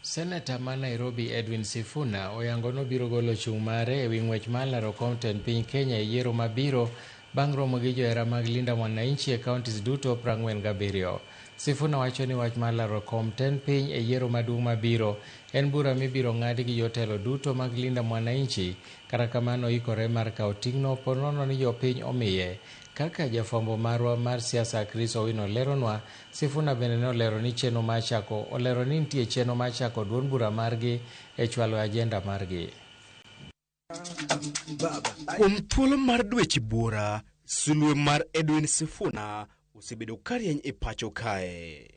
Senator ma Nairobi Edwin Sifuna oyango nobiro golo chung' mare ewi ng'wech mar laro konten piny Kenya e yiero mabiro bang' romo gi johera mag Linda Mwananchi e kauntis duto 47. Sifuna wacho ni wach mar laro konten piny e yiero maduong' mabiro en bura mibiro ng'adi gi jotelo duto mag Linda Mwananchi. Kata kamano oikore mar kawo ting'no po nono ni jopiny omiye. Kaka jafwambo marwa mar siasa Chris Owino leronwa, Sifuna bende ne olero ni nitie chenro mar chako duond bura margi e chwalo ajenda margi. Kuom thuolo mar dweche bura, sulwe mar Edwin Sifuna osebedo karieny e pacho kae.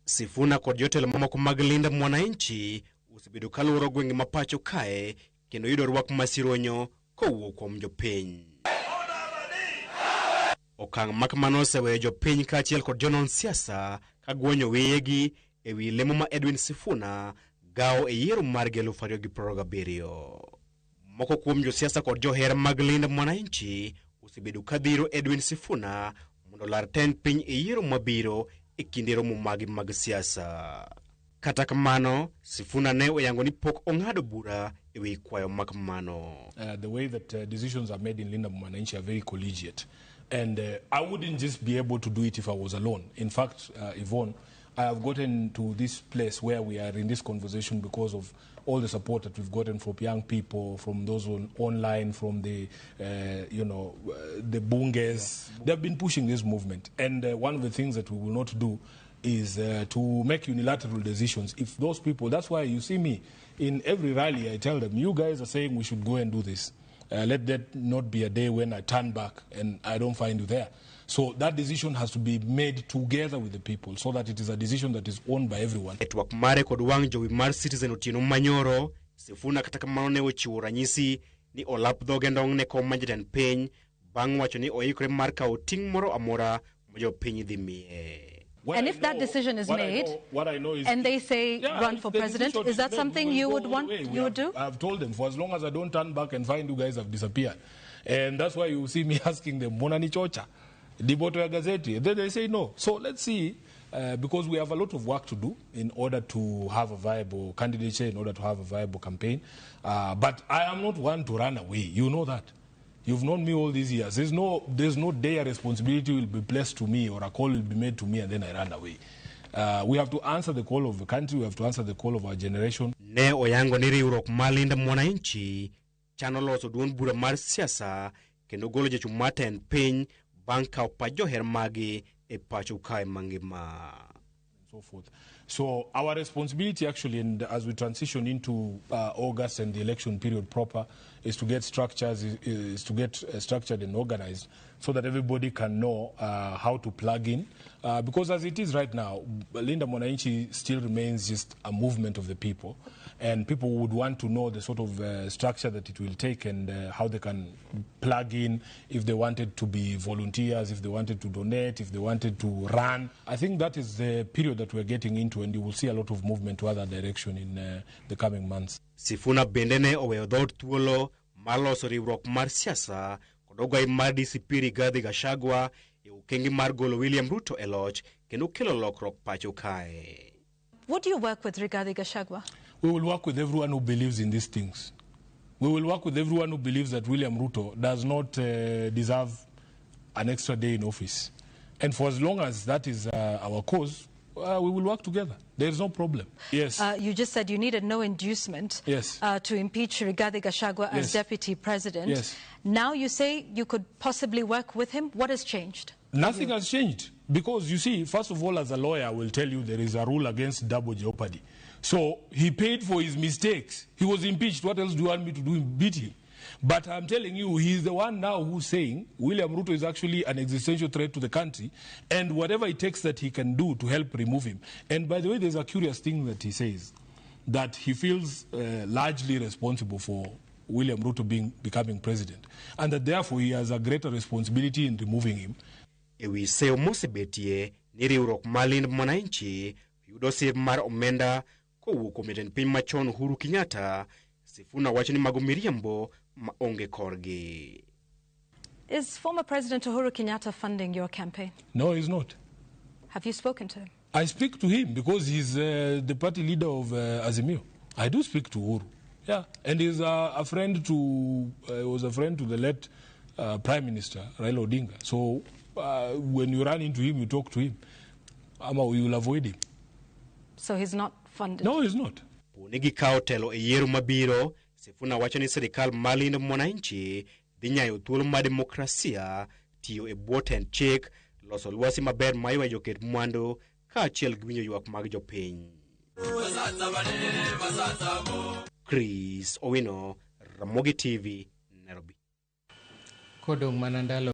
Sifuna kod jotelo mamoko mag Linda Mwananchi osebedo kaluoro gwenge ma pacho kae kendo yudo rwak masironyo kowuok kuom jopiny. Okang' makamano oseweyo jopiny kaachiel kod jonon siasa ka gwonyo wiyegi ewi lemo ma Edwin Sifuna gawo e yiero mar 2027. Moko kuom josiasa kod johera mag Linda Mwananchi osebedo kadhiro Edwin Sifuna mondo lar tend piny e yiero mabiro e kinde romo mag siasa. Kata kamano, Sifuna ne oyango ni pok ong'ado bura ewi kwayo makamano. The way that decisions are made in Linda Mwananchi are very collegiate. And I wouldn't just be able to do it if I was alone. In fact, Yvonne, I have gotten to this place where we are in this conversation because of all the support that we've gotten from young people, from those online, from the, the bunges. They've been pushing this movement. And one of the things that we will not do is to make unilateral decisions. If those people, that's why you see me in every rally, I tell them, you guys are saying we should go and do this. Let that not be a day when I turn back and I don't find you there. So that decision has to be made together with the people so that it is a decision that is owned by everyone. Etwak mare kod wang' jowi mar Citizen Otieno Manyoro, Sifuna kata kamano ne ochiwo ranyisi ni olap dhoge ndong' ne kom majatend piny bang' wacho ni oikore mar kawo ting' moro amora ma jopiny dhi miye. And if that decision is made, and they say run for president, is that something you would want, you would do? I've told them, for as long as I don't turn back and find you guys have disappeared. And that's why you see me asking them, Mona ni chocha? Diboto ya gazeti? Then they say no. So let's see, because we have a lot of work to do in order to have a viable candidature, in order to have a viable campaign. But I am not one to run away. You know that. You've known me all these years. There's no day a responsibility will be placed to me or a call will be made to me and then I run away. We have to answer the call of the country. We have to answer the call of our generation. Ne oyango ni riwruok mar Linda Mwananchi chano loso duond bura mar siasa kendo golo jochung' mar tend piny bang' kawo pach joher magi e pacho kae mangima. So forth. So our responsibility actually, and as we transition into August and the election period proper, is to get structures, is to get structured and organized so that everybody can know how to plug in. Because as it is right now, Linda Mwananchi still remains just a movement of the people, and people would want to know the sort of structure that it will take and how they can plug in if they wanted to be volunteers, if they wanted to donate, if they wanted to run. I think that is the period that we're getting into, and you will see a lot of movement to other direction in the coming months. Sifuna bende ne oweyo dhoot thuolo mar loso riwruok mar siasa kod ogwai mar DCP Rigathi Gachagua e okenge mar golo William Ruto e loch kendo kelo lokruok pacho kae. Would you work with Rigathi Gachagua? We will work with everyone who believes in these things. We will work with everyone who believes that William Ruto does not deserve an extra day in office. And for as long as that is our cause, we will work together. There is no problem. Yes. You just said you needed no inducement to impeach Rigathi Gachagua as deputy president. Yes. Now you say you could possibly work with him. What has changed? Nothing has changed. Because you see, first of all, as a lawyer, I will tell you there is a rule against double jeopardy. So he paid for his mistakes. He was impeached. What else do you want me to do? Beat him. But I'm telling you, he's the one now who's saying William Ruto is actually an existential threat to the country, and whatever it takes that he can do to help remove him. And by the way, there's a curious thing that he says, that he feels largely responsible for William Ruto becoming president, and that therefore he has a greater responsibility in removing him. Ewi seyo mosebetie ni riwruok mar Linda Mwananchi yudo sir mar omenda kowuok kuom jatend piny machon Uhuru Kenyatta. Sifuna wacho ni mago miriambo ma onge korgi. Is former President Uhuru Kenyatta funding your campaign? No, he's not. Have you spoken to him? I speak to him because he's the party leader of Azimio. I do speak to Uhuru. Yeah, and he's a friend to, was a friend to the late Prime Minister, Raila Odinga. So when you run into him, you talk to him. You will avoid him. So he's not funded? No, he's not. Punigi kao telo e yeru mabiro, Sifuna wacho ni serikal malinda mwananchi, dinyayo thuolo ma demokrasia, tiyo e bwoten chik, loso lwasi maber maiwa joket mwando, ka achiel gwinyo ywak mag jopiny. Chris Owino, Ramogi TV, Nairobi. Kodong manandalo